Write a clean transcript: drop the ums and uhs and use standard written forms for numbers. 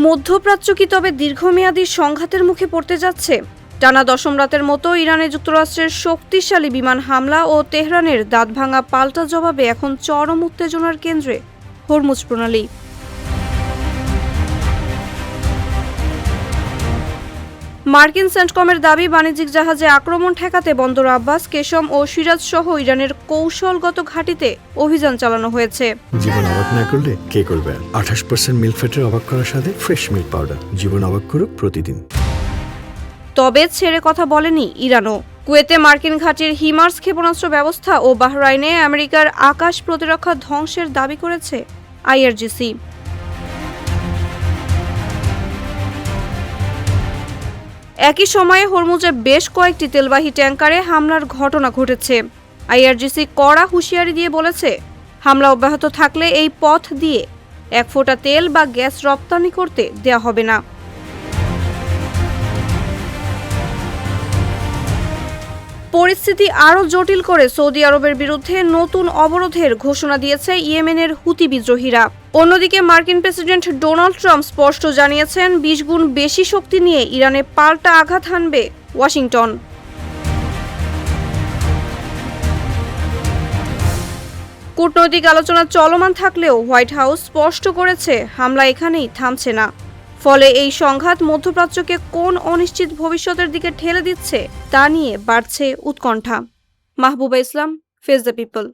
মধ্যপ্রাচ্য কি তবে দীর্ঘমেয়াদী সংঘাতের মুখে পড়তে যাচ্ছে? টানা দশম রাতের মতো ইরানে যুক্তরাষ্ট্রের শক্তিশালী বিমান হামলা ও তেহরানের দাঁতভাঙা পাল্টা জবাবে এখন চরম উত্তেজনার কেন্দ্রে হরমুজ প্রণালী। মার্কিন সেন্টকমের দাবি, বাণিজ্যিক জাহাজে আক্রমণ ঠেকাতে বন্দর আব্বাস, কেশম ও সিরাজ সহ ইরানের কৌশলগত ঘাঁটিতে অভিযান চালানো হয়েছে। জীবন অবাক না করলে কে করবে? 28% মিল্ক ফ্যাটের অবাক করার সাথে ফ্রেশ মিল্ক পাউডার। জীবন অবাক করুক প্রতিদিন। তবে ছেড়ে কথা বলেনি ইরানও। কুয়েতে মার্কিন ঘাঁটির হিমার্স ক্ষেপণাস্ত্র ব্যবস্থা ও বাহরাইনে আমেরিকার আকাশ প্রতিরক্ষা ধ্বংসের দাবি করেছে আইআরজিসি। একই সময়ে হরমুজে বেশ কয়েকটি তেলবাহী ট্যাঙ্কারে হামলার ঘটনা ঘটেছে। আইআরজিসি কড়া হুঁশিয়ারি দিয়ে বলেছে, হামলা অব্যাহত থাকলে এই পথ দিয়ে এক ফোঁটা তেল বা গ্যাস রপ্তানি করতে দেয়া হবে না। পরিস্থিতি আরও জটিল করে সৌদি আরবের বিরুদ্ধে নতুন অবরোধের ঘোষণা দিয়েছে ইয়েমেনের হুতি বিদ্রোহীরা। অন্যদিকে মার্কিন প্রেসিডেন্ট ডোনাল্ড ট্রাম্প স্পষ্ট জানিয়েছেন, 20 গুণ বেশি শক্তি নিয়ে ইরানে পাল্টা আঘাত হানবে ওয়াশিংটন। কূটনৈতিক আলোচনা চলমান থাকলেও হোয়াইট হাউস স্পষ্ট করেছে, হামলা এখানেই থামছে না। ফলে এই সংঘাত মধ্যপ্রাচ্যকে কোন অনিশ্চিত ভবিষ্যতের দিকে ঠেলে দিচ্ছে তা নিয়ে বাড়ছে উৎকণ্ঠা। মাহবুবা ইসলাম, ফেস দ্য পিপল।